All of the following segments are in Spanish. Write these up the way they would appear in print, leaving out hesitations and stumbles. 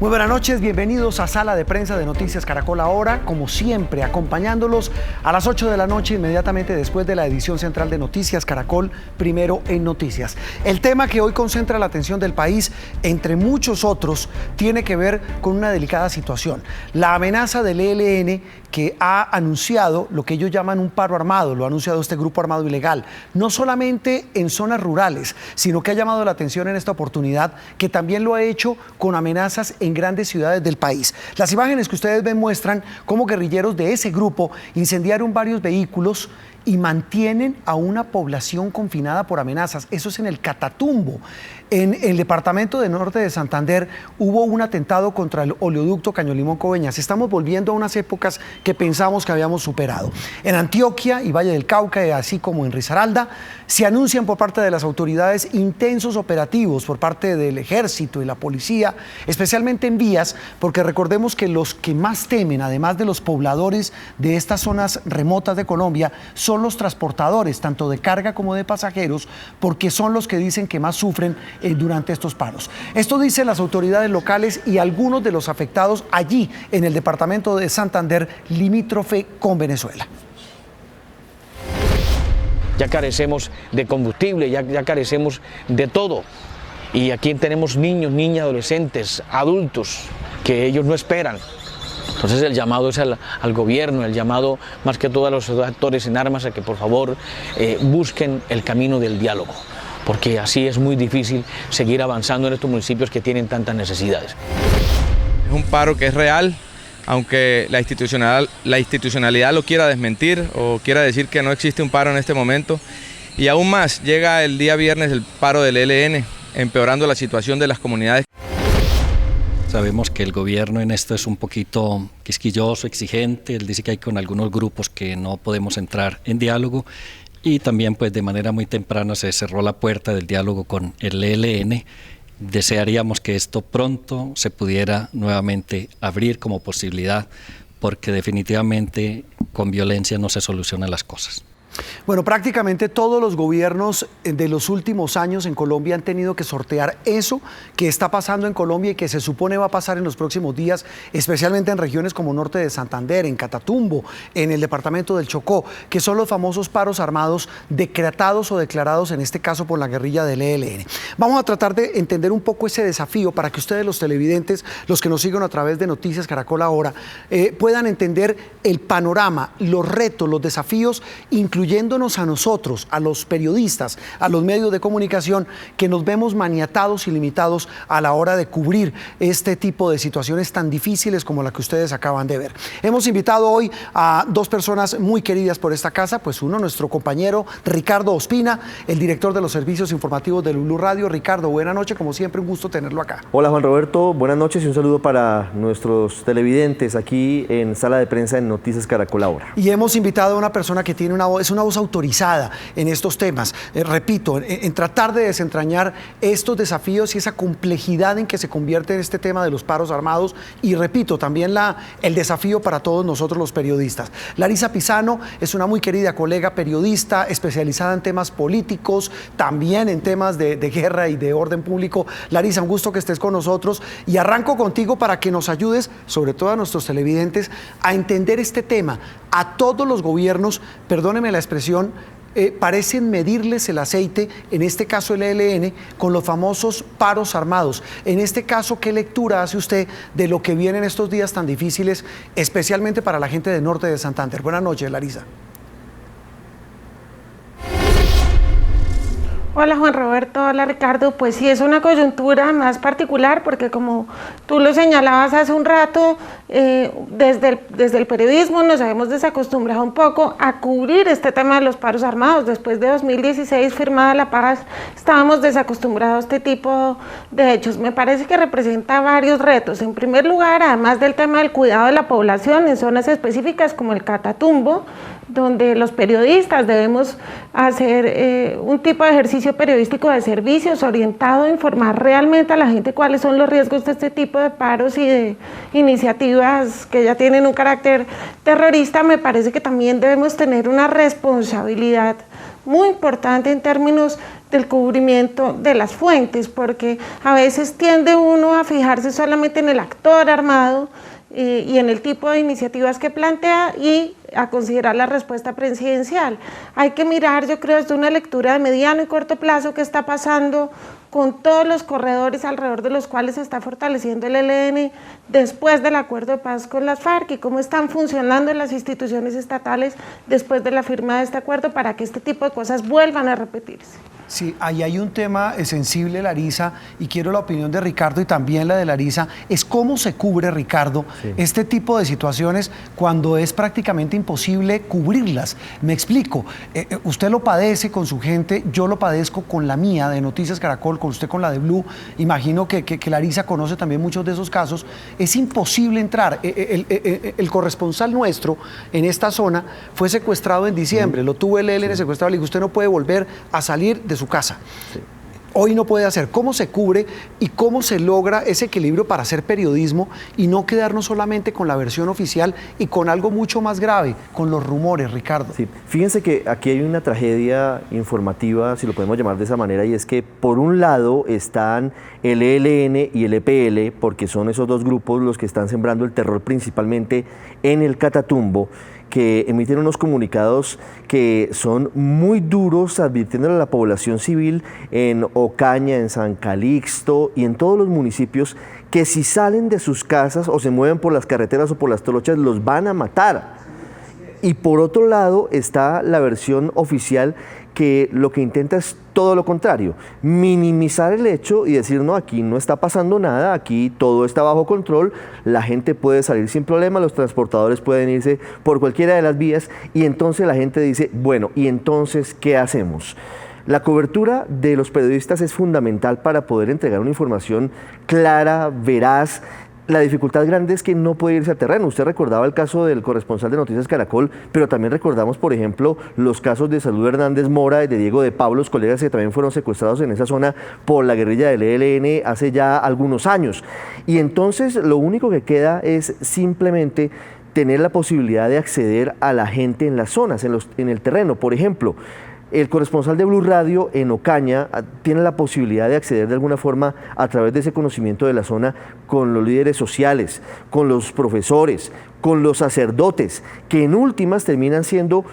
Muy buenas noches, bienvenidos a Sala de Prensa de Noticias Caracol Ahora, como siempre, acompañándolos a las 8 de la noche, inmediatamente después de la edición central de Noticias Caracol, Primero en Noticias. El tema que hoy concentra la atención del país, entre muchos otros, tiene que ver con una delicada situación. La amenaza del ELN, que ha anunciado lo que ellos llaman un paro armado, lo ha anunciado este grupo armado ilegal, no solamente en zonas rurales, sino que ha llamado la atención en esta oportunidad, que también lo ha hecho con amenazas en grandes ciudades del país. Las imágenes que ustedes ven muestran cómo guerrilleros de ese grupo incendiaron varios vehículos y mantienen a una población confinada por amenazas. Eso es en el Catatumbo. En el departamento de Norte de Santander hubo un atentado contra el oleoducto Caño-Limón-Coveñas. Estamos volviendo a unas épocas que pensamos que habíamos superado. En Antioquia y Valle del Cauca, así como en Risaralda, se anuncian por parte de las autoridades intensos operativos por parte del ejército y la policía, especialmente en vías, porque recordemos que los que más temen, además de los pobladores de estas zonas remotas de Colombia, son los transportadores, tanto de carga como de pasajeros, porque son los que dicen que más sufren durante estos paros. Esto dicen las autoridades locales y algunos de los afectados allí en el departamento de Santander, limítrofe con Venezuela. Ya carecemos de combustible, ya carecemos de todo. Y aquí tenemos niños, niñas, adolescentes, adultos, que ellos no esperan. Entonces el llamado es al gobierno, el llamado más que todo a los actores en armas a que por favor busquen el camino del diálogo, porque así es muy difícil seguir avanzando en estos municipios que tienen tantas necesidades. Es un paro que es real, aunque la institucionalidad lo quiera desmentir o quiera decir que no existe un paro en este momento. Y aún más, llega el día viernes el paro del ELN, empeorando la situación de las comunidades. Sabemos que el gobierno en esto es un poquito quisquilloso, exigente. Él dice que hay con algunos grupos que no podemos entrar en diálogo y también pues de manera muy temprana se cerró la puerta del diálogo con el ELN. Desearíamos que esto pronto se pudiera nuevamente abrir como posibilidad, porque definitivamente con violencia no se solucionan las cosas. Bueno, prácticamente todos los gobiernos de los últimos años en Colombia han tenido que sortear eso que está pasando en Colombia y que se supone va a pasar en los próximos días, especialmente en regiones como Norte de Santander, en Catatumbo, en el departamento del Chocó, que son los famosos paros armados decretados o declarados, en este caso por la guerrilla del ELN. Vamos a tratar de entender un poco ese desafío para que ustedes, los televidentes, los que nos siguen a través de Noticias Caracol Ahora, puedan entender el panorama, los retos, los desafíos, incluyéndonos a nosotros, a los periodistas, a los medios de comunicación, que nos vemos maniatados y limitados a la hora de cubrir este tipo de situaciones tan difíciles como la que ustedes acaban de ver. Hemos invitado hoy a dos personas muy queridas por esta casa, pues uno, nuestro compañero Ricardo Ospina, el director de los servicios informativos de Blue Radio. Ricardo, buena noche, como siempre, un gusto tenerlo acá. Hola Juan Roberto, buenas noches y un saludo para nuestros televidentes aquí en Sala de Prensa en Noticias Caracol Ahora. Y hemos invitado a una persona que tiene es una voz autorizada en estos temas, repito, en tratar de desentrañar estos desafíos y esa complejidad en que se convierte en este tema de los paros armados y repito, también el desafío para todos nosotros los periodistas. Larisa Pisano es una muy querida colega periodista especializada en temas políticos, también en temas de guerra y de orden público. Larisa, un gusto que estés con nosotros y arranco contigo para que nos ayudes, sobre todo a nuestros televidentes, a entender este tema. A todos los gobiernos, perdóneme la expresión, parecen medirles el aceite, en este caso el ELN, con los famosos paros armados. En este caso, ¿qué lectura hace usted de lo que viene en estos días tan difíciles, especialmente para la gente de Norte de Santander? Buenas noches, Larisa. Hola Juan Roberto, hola Ricardo. Pues sí, es una coyuntura más particular porque como tú lo señalabas hace un rato, desde el periodismo nos hemos desacostumbrado un poco a cubrir este tema de los paros armados. Después de 2016 firmada la paz, estábamos desacostumbrados a este tipo de hechos. Me parece que representa varios retos. En primer lugar, además del tema del cuidado de la población en zonas específicas como el Catatumbo, donde los periodistas debemos hacer un tipo de ejercicio periodístico de servicios orientado a informar realmente a la gente cuáles son los riesgos de este tipo de paros y de iniciativas que ya tienen un carácter terrorista. Me parece que también debemos tener una responsabilidad muy importante en términos del cubrimiento de las fuentes, porque a veces tiende uno a fijarse solamente en el actor armado y en el tipo de iniciativas que plantea y a considerar la respuesta presidencial. Hay que mirar, yo creo, desde una lectura de mediano y corto plazo qué está pasando con todos los corredores alrededor de los cuales se está fortaleciendo el ELN después del acuerdo de paz con las FARC y cómo están funcionando las instituciones estatales después de la firma de este acuerdo para que este tipo de cosas vuelvan a repetirse. Sí, ahí hay un tema sensible, Larisa, y quiero la opinión de Ricardo y también la de Larisa, es cómo se cubre, Ricardo, este tipo de situaciones cuando es prácticamente imposible cubrirlas. Me explico, usted lo padece con su gente, yo lo padezco con la mía de Noticias Caracol, con usted con la de Blue, imagino que Larisa conoce también muchos de esos casos, es imposible entrar. El corresponsal nuestro en esta zona fue secuestrado en diciembre, lo tuvo el ELN secuestrado, le dijo, usted no puede volver a salir de su casa. Hoy no puede hacer. ¿Cómo se cubre y cómo se logra ese equilibrio para hacer periodismo y no quedarnos solamente con la versión oficial y con algo mucho más grave, con los rumores, Ricardo? Sí. Fíjense que aquí hay una tragedia informativa, si lo podemos llamar de esa manera, y es que por un lado están el ELN y el EPL, porque son esos dos grupos los que están sembrando el terror principalmente en el Catatumbo, que emiten unos comunicados que son muy duros, advirtiéndole a la población civil en Ocaña, en San Calixto y en todos los municipios que si salen de sus casas o se mueven por las carreteras o por las trochas los van a matar. Y por otro lado está la versión oficial que lo que intenta es todo lo contrario, minimizar el hecho y decir, no, aquí no está pasando nada, aquí todo está bajo control, la gente puede salir sin problema, los transportadores pueden irse por cualquiera de las vías y entonces la gente dice, bueno, ¿y entonces qué hacemos? La cobertura de los periodistas es fundamental para poder entregar una información clara, veraz. La dificultad grande es que no puede irse a terreno. Usted recordaba el caso del corresponsal de Noticias Caracol, pero también recordamos, por ejemplo, los casos de Salud Hernández Mora y de Diego de Pablos, colegas que también fueron secuestrados en esa zona por la guerrilla del ELN hace ya algunos años. Y entonces lo único que queda es simplemente tener la posibilidad de acceder a la gente en las zonas, en el terreno. Por ejemplo, el corresponsal de Blue Radio en Ocaña tiene la posibilidad de acceder de alguna forma a través de ese conocimiento de la zona con los líderes sociales, con los profesores, con los sacerdotes, que en últimas terminan siendo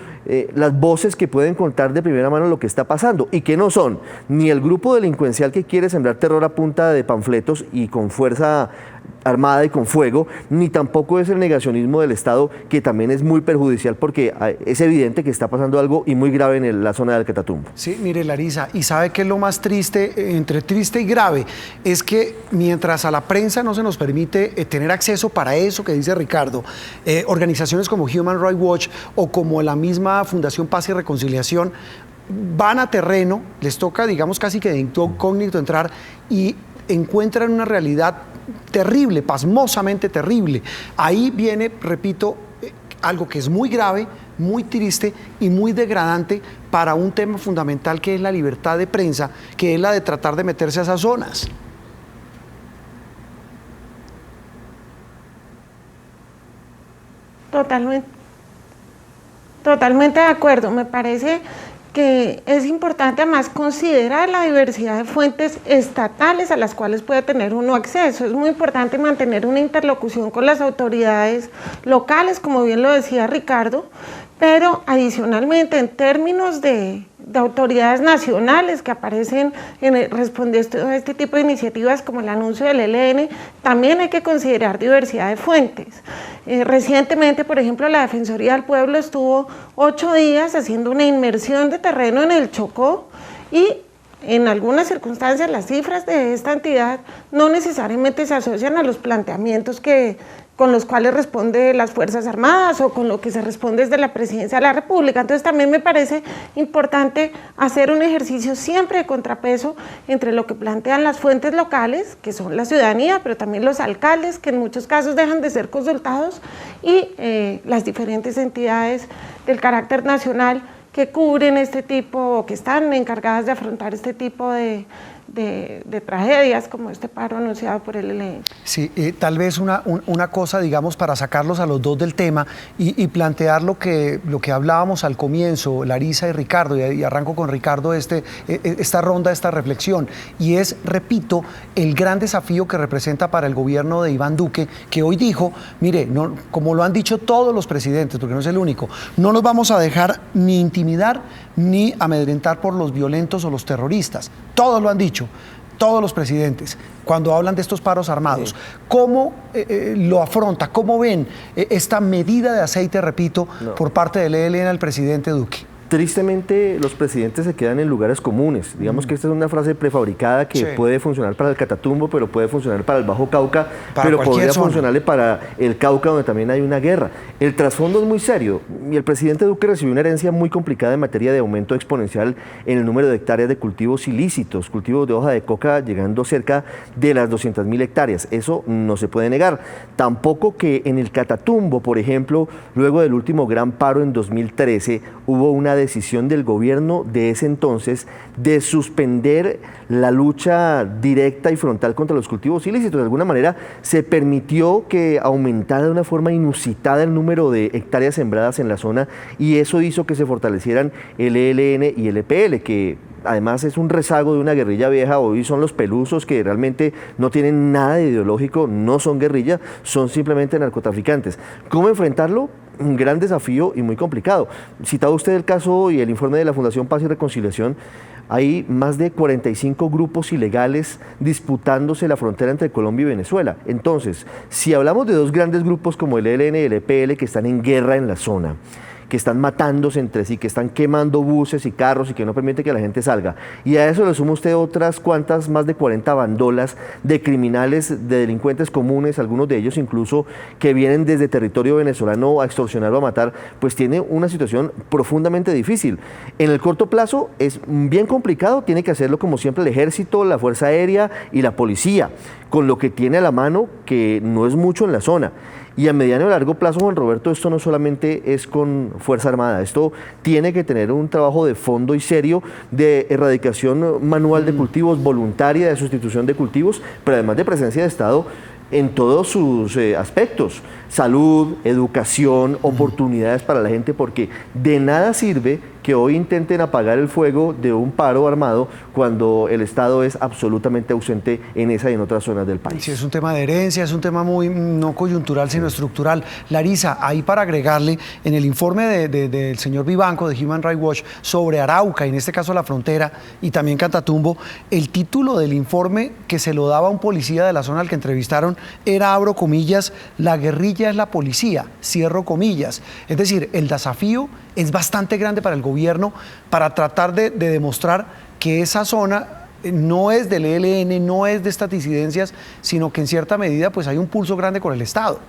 las voces que pueden contar de primera mano lo que está pasando y que no son ni el grupo delincuencial que quiere sembrar terror a punta de panfletos y con fuerza armada y con fuego, ni tampoco es el negacionismo del Estado, que también es muy perjudicial porque es evidente que está pasando algo y muy grave en la zona del Catatumbo. Sí, mire, Larisa, y sabe que es lo más triste, entre triste y grave, es que mientras a la prensa no se nos permite tener acceso para eso que dice Ricardo, organizaciones como Human Rights Watch o como la misma Fundación Paz y Reconciliación van a terreno, les toca, digamos, casi que de incógnito entrar y encuentran una realidad terrible, pasmosamente terrible. Ahí viene, repito, algo que es muy grave, muy triste y muy degradante para un tema fundamental que es la libertad de prensa, que es la de tratar de meterse a esas zonas. Totalmente de acuerdo. Me parece que es importante además considerar la diversidad de fuentes estatales a las cuales puede tener uno acceso. Es muy importante mantener una interlocución con las autoridades locales, como bien lo decía Ricardo, pero adicionalmente en términos de autoridades nacionales que aparecen respondiendo a este tipo de iniciativas como el anuncio del ELN, también hay que considerar diversidad de fuentes. Recientemente, por ejemplo, la Defensoría del Pueblo estuvo 8 días haciendo una inmersión de terreno en el Chocó y en algunas circunstancias las cifras de esta entidad no necesariamente se asocian a los planteamientos con los cuales responde las Fuerzas Armadas o con lo que se responde desde la Presidencia de la República. Entonces también me parece importante hacer un ejercicio siempre de contrapeso entre lo que plantean las fuentes locales, que son la ciudadanía, pero también los alcaldes, que en muchos casos dejan de ser consultados, y las diferentes entidades del carácter nacional que cubren este tipo, o que están encargadas de afrontar este tipo de de tragedias como este paro anunciado por el ELN. Sí, tal vez una cosa, digamos, para sacarlos a los dos del tema y plantear lo que hablábamos al comienzo, Larisa y Ricardo, y arranco con Ricardo esta ronda, esta reflexión, y es, repito, el gran desafío que representa para el gobierno de Iván Duque, que hoy dijo, mire, no, como lo han dicho todos los presidentes, porque no es el único, no nos vamos a dejar ni intimidar ni amedrentar por los violentos o los terroristas. Todos lo han dicho, todos los presidentes, cuando hablan de estos paros armados. ¿Cómo lo afronta? ¿Cómo ven esta medida de aceite, repito, por parte del ELN al presidente Duque? Tristemente, los presidentes se quedan en lugares comunes. Digamos que esta es una frase prefabricada que puede funcionar para el Catatumbo, pero puede funcionar para el Bajo Cauca, pero podría funcionarle para el Cauca, donde también hay una guerra. El trasfondo es muy serio y el presidente Duque recibió una herencia muy complicada en materia de aumento exponencial en el número de hectáreas de cultivos ilícitos, cultivos de hoja de coca llegando cerca de las 200.000 hectáreas. Eso no se puede negar. Tampoco que en el Catatumbo, por ejemplo, luego del último gran paro en 2013, hubo una decisión del gobierno de ese entonces de suspender la lucha directa y frontal contra los cultivos ilícitos. De alguna manera se permitió que aumentara de una forma inusitada el número de hectáreas sembradas en la zona y eso hizo que se fortalecieran el ELN y el EPL, que además es un rezago de una guerrilla vieja. Hoy son los pelusos que realmente no tienen nada de ideológico, no son guerrilla, son simplemente narcotraficantes. ¿Cómo enfrentarlo? Un gran desafío y muy complicado. Citado usted el caso y el informe de la Fundación Paz y Reconciliación, hay más de 45 grupos ilegales disputándose la frontera entre Colombia y Venezuela. Entonces, si hablamos de dos grandes grupos como el ELN y el EPL que están en guerra en la zona, que están matándose entre sí, que están quemando buses y carros y que no permiten que la gente salga. Y a eso le suma usted otras cuantas, más de 40 bandolas de criminales, de delincuentes comunes, algunos de ellos incluso que vienen desde territorio venezolano a extorsionar o a matar, pues tiene una situación profundamente difícil. En el corto plazo es bien complicado, tiene que hacerlo como siempre el ejército, la Fuerza Aérea y la policía, con lo que tiene a la mano, que no es mucho en la zona. Y a mediano y largo plazo, Juan Roberto, esto no solamente es con Fuerza Armada, esto tiene que tener un trabajo de fondo y serio de erradicación manual de cultivos, voluntaria de sustitución de cultivos, pero además de presencia de Estado en todos sus aspectos, salud, educación, oportunidades para la gente, porque de nada sirve que hoy intenten apagar el fuego de un paro armado cuando el Estado es absolutamente ausente en esa y en otras zonas del país. Sí, es un tema de herencia, es un tema muy no coyuntural, sino estructural. Larisa, ahí para agregarle, en el informe del señor Vivanco de Human Rights Watch sobre Arauca, y en este caso la frontera, y también Catatumbo, el título del informe que se lo daba a un policía de la zona al que entrevistaron era, abro comillas, la guerrilla es la policía, cierro comillas. Es decir, el desafío es bastante grande para el gobierno para tratar de demostrar que esa zona no es del ELN, no es de estas disidencias, sino que en cierta medida pues hay un pulso grande con el Estado.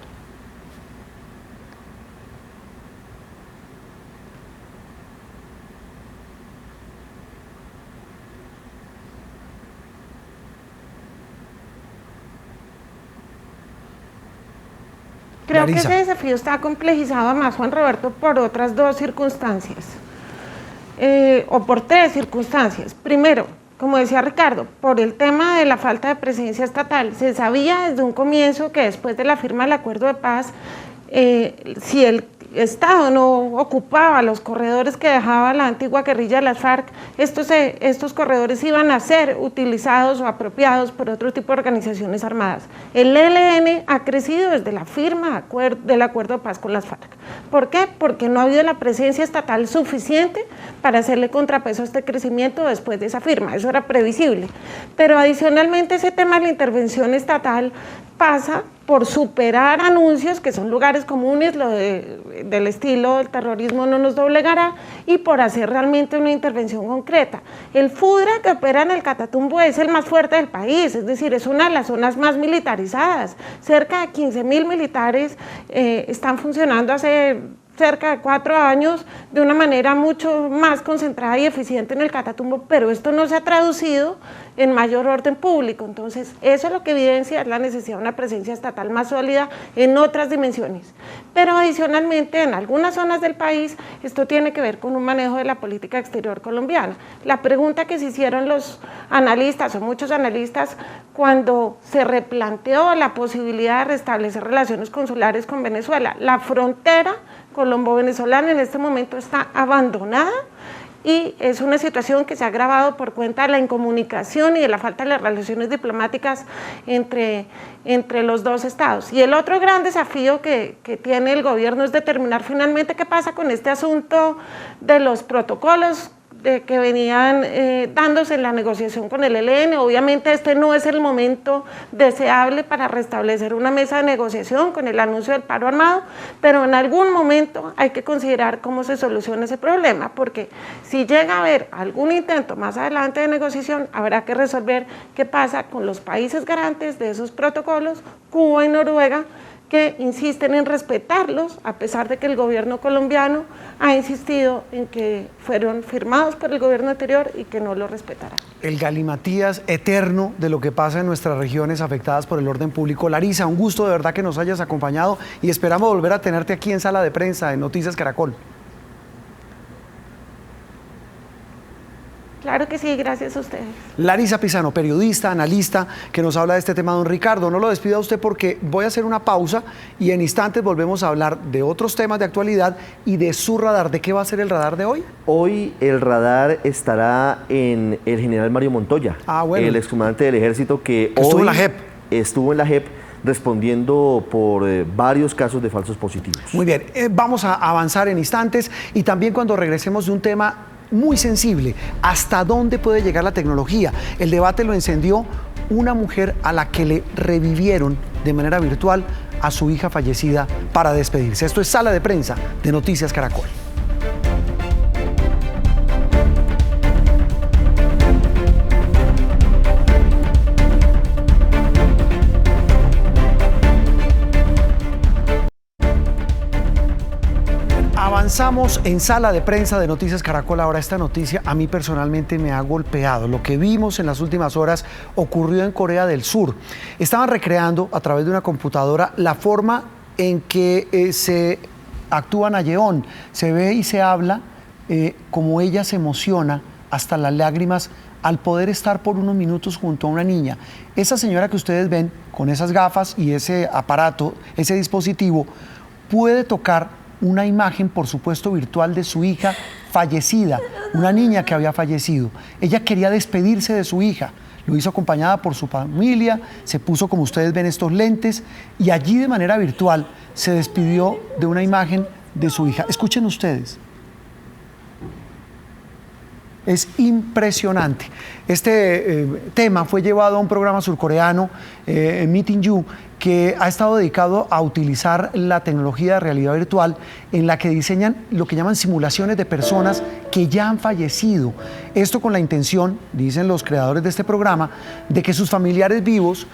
Creo que ese desafío está complejizado más, Juan Roberto, por otras dos circunstancias, o por tres circunstancias. Primero, como decía Ricardo, por el tema de la falta de presencia estatal. Se sabía desde un comienzo que después de la firma del acuerdo de paz, si el Estado no ocupaba los corredores que dejaba la antigua guerrilla de las FARC, estos corredores iban a ser utilizados o apropiados por otro tipo de organizaciones armadas. El ELN ha crecido desde la firma del acuerdo de paz con las FARC. ¿Por qué? Porque no ha habido la presencia estatal suficiente para hacerle contrapeso a este crecimiento después de esa firma. Eso era previsible. Pero adicionalmente ese tema de la intervención estatal pasa por superar anuncios que son lugares comunes, del estilo el terrorismo no nos doblegará, y por hacer realmente una intervención concreta. El FUDRA que opera en el Catatumbo es el más fuerte del país, es decir, es una de las zonas más militarizadas. Cerca de 15.000 militares están funcionando hace cerca de 4 años de una manera mucho más concentrada y eficiente en el Catatumbo, pero esto no se ha traducido en mayor orden público. Entonces, eso es lo que evidencia la necesidad de una presencia estatal más sólida en otras dimensiones. Pero adicionalmente, en algunas zonas del país, esto tiene que ver con un manejo de la política exterior colombiana. La pregunta que se hicieron los analistas, o muchos analistas, cuando se replanteó la posibilidad de restablecer relaciones consulares con Venezuela, la frontera colombo-venezolana en este momento está abandonada y es una situación que se ha agravado por cuenta de la incomunicación y de la falta de las relaciones diplomáticas entre los dos estados. Y el otro gran desafío que tiene el gobierno es determinar finalmente qué pasa con este asunto de los protocolos que venían dándose en la negociación con el ELN. Obviamente este no es el momento deseable para restablecer una mesa de negociación con el anuncio del paro armado, pero en algún momento hay que considerar cómo se soluciona ese problema, porque si llega a haber algún intento más adelante de negociación, habrá que resolver qué pasa con los países garantes de esos protocolos, Cuba y Noruega, que insisten en respetarlos, a pesar de que el gobierno colombiano ha insistido en que fueron firmados por el gobierno anterior y que no lo respetará. El galimatías eterno de lo que pasa en nuestras regiones afectadas por el orden público. Larisa, un gusto de verdad que nos hayas acompañado y esperamos volver a tenerte aquí en Sala de Prensa en Noticias Caracol. Claro que sí, gracias a ustedes. Larisa Pisano, periodista, analista, que nos habla de este tema. Don Ricardo, no lo despida a usted porque voy a hacer una pausa y en instantes volvemos a hablar de otros temas de actualidad y de su radar. ¿De qué va a ser el radar de hoy? Hoy el radar estará en el general Mario Montoya, el excomandante del ejército que hoy estuvo en la JEP. Estuvo en la JEP respondiendo por varios casos de falsos positivos. Muy bien, vamos a avanzar en instantes y también cuando regresemos de un tema muy sensible, ¿hasta dónde puede llegar la tecnología? El debate lo encendió una mujer a la que le revivieron de manera virtual a su hija fallecida para despedirse. Esto es Sala de Prensa de Noticias Caracol. Avanzamos en Sala de Prensa de Noticias Caracol. Ahora esta noticia a mí personalmente me ha golpeado. Lo que vimos en las últimas horas ocurrió en Corea del Sur. Estaban recreando a través de una computadora la forma en que se actúa Nayeon. Se ve y se habla como ella se emociona hasta las lágrimas al poder estar por unos minutos junto a una niña. Esa señora que ustedes ven con esas gafas y ese aparato, ese dispositivo, puede tocar una imagen, por supuesto, virtual de su hija fallecida, una niña que había fallecido. Ella quería despedirse de su hija, lo hizo acompañada por su familia, se puso, como ustedes ven, estos lentes y allí de manera virtual se despidió de una imagen de su hija. Escuchen ustedes. Es impresionante. Este tema fue llevado a un programa surcoreano, Meeting You, que ha estado dedicado a utilizar la tecnología de realidad virtual en la que diseñan lo que llaman simulaciones de personas que ya han fallecido. Esto con la intención, dicen los creadores de este programa, de que sus familiares vivos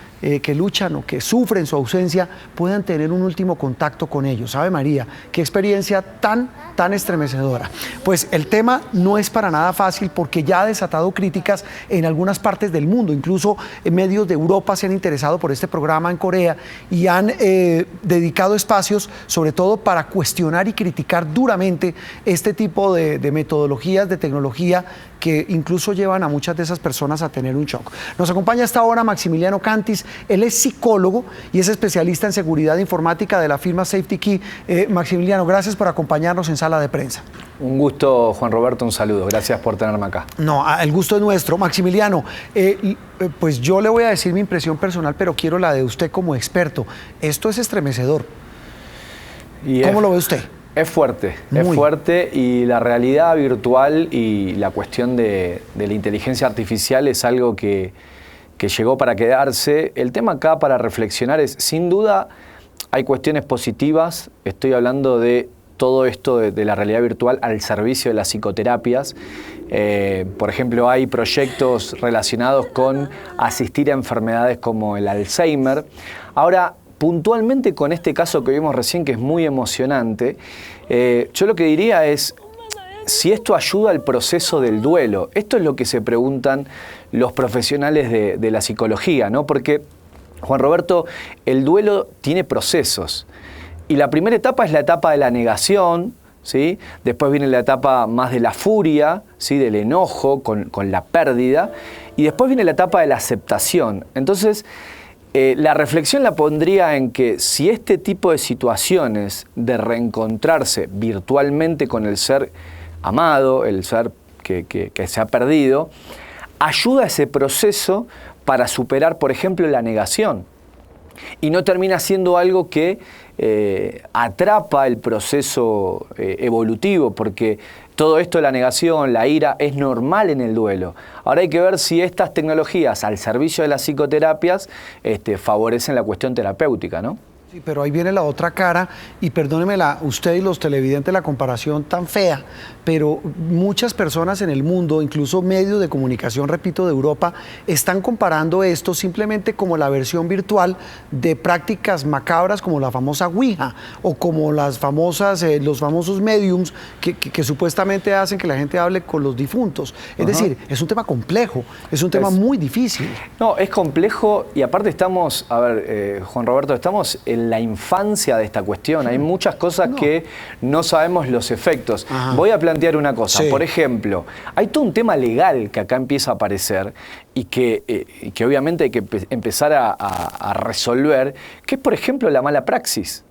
que luchan o que sufren su ausencia puedan tener un último contacto con ellos. ¿Sabe, María? Qué experiencia tan estremecedora. Pues el tema no es para nada fácil porque ya ha desatado críticas en algunas partes del mundo. Incluso medios de Europa se han interesado por este programa en Corea y han dedicado espacios sobre todo para cuestionar y criticar duramente este tipo de metodologías de tecnología que incluso llevan a muchas de esas personas a tener un shock. Nos acompaña hasta ahora Maximiliano Cantis. Él es psicólogo y es especialista en seguridad informática de la firma Safety Key. Maximiliano, gracias por acompañarnos en Sala de Prensa. Un gusto, Juan Roberto, un saludo. Gracias por tenerme acá. No, el gusto es nuestro. Maximiliano, pues yo le voy a decir mi impresión personal, pero quiero la de usted como experto. Esto es estremecedor. ¿Cómo lo ve usted? Es fuerte y la realidad virtual y la cuestión de la inteligencia artificial es algo que llegó para quedarse. El tema acá para reflexionar es, sin duda, hay cuestiones positivas. Estoy hablando de todo esto de la realidad virtual al servicio de las psicoterapias. Por ejemplo, hay proyectos relacionados con asistir a enfermedades como el Alzheimer. Ahora, puntualmente con este caso que vimos recién, que es muy emocionante, yo lo que diría es si esto ayuda al proceso del duelo. Esto es lo que se preguntan los profesionales de la psicología, ¿no? Porque, Juan Roberto, el duelo tiene procesos. Y la primera etapa es la etapa de la negación, ¿sí? Después viene la etapa más de la furia, ¿sí? Del enojo con la pérdida. Y después viene la etapa de la aceptación. Entonces, la reflexión la pondría en que si este tipo de situaciones de reencontrarse virtualmente con el ser amado, el ser que se ha perdido, ayuda a ese proceso para superar, por ejemplo, la negación. Y no termina siendo algo que atrapa el proceso evolutivo, porque todo esto de la negación, la ira, es normal en el duelo. Ahora hay que ver si estas tecnologías al servicio de las psicoterapias favorecen la cuestión terapéutica, ¿no? Sí, pero ahí viene la otra cara, y perdóneme usted y los televidentes la comparación tan fea, pero muchas personas en el mundo, incluso medios de comunicación, repito, de Europa, están comparando esto simplemente como la versión virtual de prácticas macabras como la famosa Ouija o como los famosos mediums que supuestamente hacen que la gente hable con los difuntos. Es decir, es un tema complejo, es un tema muy difícil. No, es complejo, y aparte estamos, Juan Roberto, estamos en la infancia de esta cuestión. Hay muchas cosas que no sabemos los efectos. Voy a plantear una cosa. Por ejemplo, hay todo un tema legal que acá empieza a aparecer y que obviamente hay que empezar a resolver, que es, por ejemplo, la mala praxis,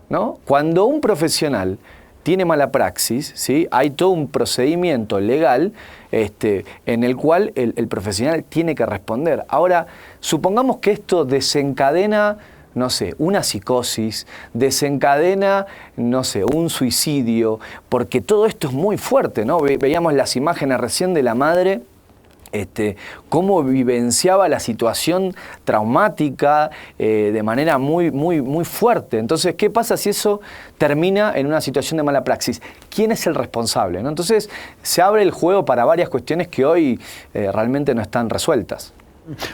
¿no? Cuando un profesional tiene mala praxis, ¿sí? Hay todo un procedimiento legal en el cual el profesional tiene que responder. Ahora, supongamos que esto desencadena, no sé, una psicosis, desencadena, no sé, un suicidio, porque todo esto es muy fuerte, ¿no? Veíamos las imágenes recién de la madre, cómo vivenciaba la situación traumática de manera muy, muy, muy fuerte. Entonces, ¿qué pasa si eso termina en una situación de mala praxis? ¿Quién es el responsable, ¿no? Entonces, se abre el juego para varias cuestiones que hoy realmente no están resueltas.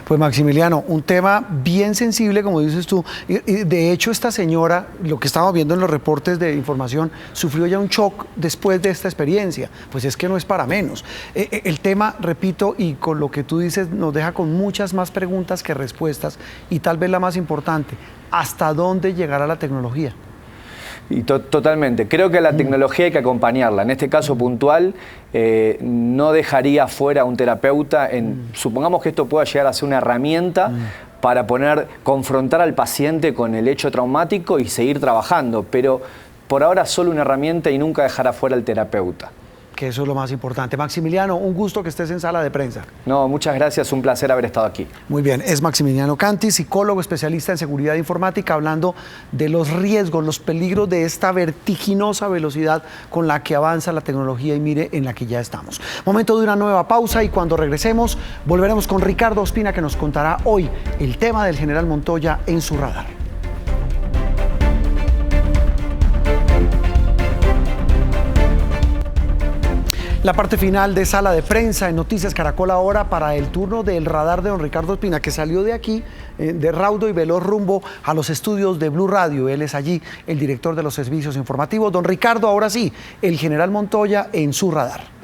Pues Maximiliano, un tema bien sensible, como dices tú, y de hecho esta señora, lo que estábamos viendo en los reportes de información, sufrió ya un shock después de esta experiencia, pues es que no es para menos. El tema, repito, y con lo que tú dices, nos deja con muchas más preguntas que respuestas, y tal vez la más importante, ¿hasta dónde llegará la tecnología? Y totalmente. Creo que la tecnología hay que acompañarla. En este caso puntual, no dejaría fuera a un terapeuta. Supongamos que esto pueda llegar a ser una herramienta para confrontar al paciente con el hecho traumático y seguir trabajando, pero por ahora solo una herramienta y nunca dejar afuera al terapeuta. Que eso es lo más importante. Maximiliano, un gusto que estés en Sala de Prensa. No, muchas gracias, un placer haber estado aquí. Muy bien, es Maximiliano Cantis, psicólogo especialista en seguridad informática, hablando de los riesgos, los peligros de esta vertiginosa velocidad con la que avanza la tecnología, y mire en la que ya estamos. Momento de una nueva pausa, y cuando regresemos volveremos con Ricardo Ospina, que nos contará hoy el tema del general Montoya en su radar. La parte final de Sala de Prensa en Noticias Caracol ahora, para el turno del radar de don Ricardo Ospina, que salió de aquí, de raudo y veloz, rumbo a los estudios de Blue Radio. Él es allí el director de los servicios informativos. Don Ricardo, ahora sí, el general Montoya en su radar.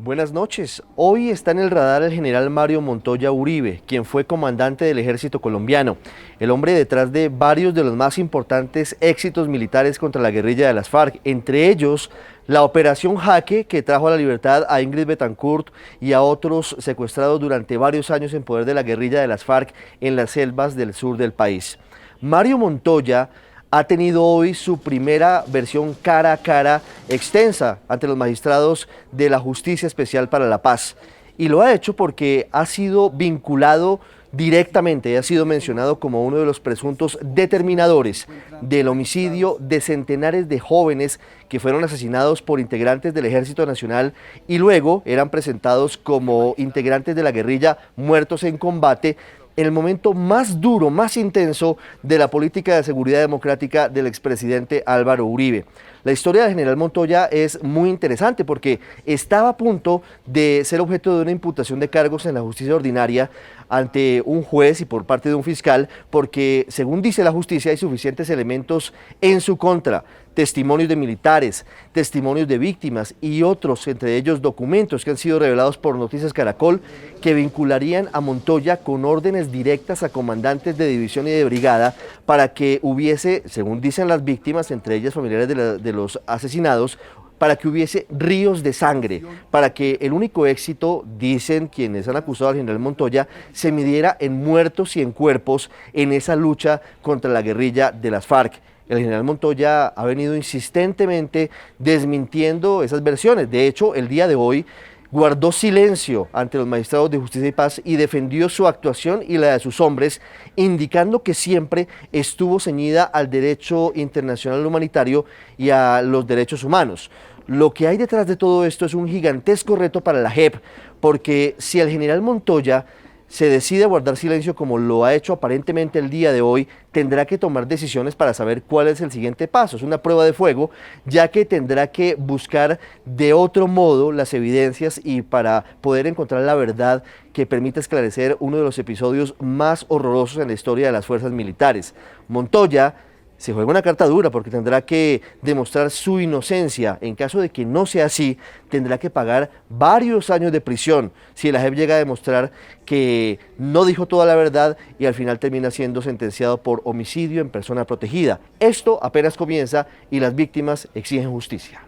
Buenas noches. Hoy está en el radar el general Mario Montoya Uribe, quien fue comandante del ejército colombiano, el hombre detrás de varios de los más importantes éxitos militares contra la guerrilla de las FARC, entre ellos la Operación Jaque, que trajo a la libertad a Ingrid Betancourt y a otros secuestrados durante varios años en poder de la guerrilla de las FARC en las selvas del sur del país. Mario Montoya ha tenido hoy su primera versión cara a cara extensa ante los magistrados de la Justicia Especial para la Paz, y lo ha hecho porque ha sido vinculado directamente, ha sido mencionado como uno de los presuntos determinadores del homicidio de centenares de jóvenes que fueron asesinados por integrantes del Ejército Nacional y luego eran presentados como integrantes de la guerrilla muertos en combate, en el momento más duro, más intenso de la política de seguridad democrática del expresidente Álvaro Uribe. La historia del general Montoya es muy interesante porque estaba a punto de ser objeto de una imputación de cargos en la justicia ordinaria ante un juez y por parte de un fiscal, porque según dice la justicia hay suficientes elementos en su contra, testimonios de militares, testimonios de víctimas y otros, entre ellos documentos que han sido revelados por Noticias Caracol, que vincularían a Montoya con órdenes directas a comandantes de división y de brigada para que hubiese, según dicen las víctimas, entre ellas familiares de los asesinados, para que hubiese ríos de sangre, para que el único éxito, dicen quienes han acusado al general Montoya, se midiera en muertos y en cuerpos en esa lucha contra la guerrilla de las FARC. El general Montoya ha venido insistentemente desmintiendo esas versiones. De hecho, el día de hoy guardó silencio ante los magistrados de Justicia y Paz y defendió su actuación y la de sus hombres, indicando que siempre estuvo ceñida al derecho internacional humanitario y a los derechos humanos. Lo que hay detrás de todo esto es un gigantesco reto para la JEP, porque si el general Montoya se decide a guardar silencio como lo ha hecho aparentemente el día de hoy, tendrá que tomar decisiones para saber cuál es el siguiente paso. Es una prueba de fuego, ya que tendrá que buscar de otro modo las evidencias y para poder encontrar la verdad que permita esclarecer uno de los episodios más horrorosos en la historia de las fuerzas militares. Montoya se juega una carta dura porque tendrá que demostrar su inocencia. En caso de que no sea así, tendrá que pagar varios años de prisión si la JEP llega a demostrar que no dijo toda la verdad y al final termina siendo sentenciado por homicidio en persona protegida. Esto apenas comienza y las víctimas exigen justicia.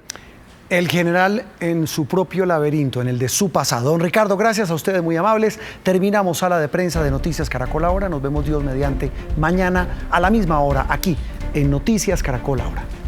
El general en su propio laberinto, en el de su pasado. Don Ricardo, gracias a ustedes, muy amables. Terminamos Sala de Prensa de Noticias Caracol Ahora. Nos vemos Dios mediante mañana a la misma hora aquí en Noticias Caracol Ahora.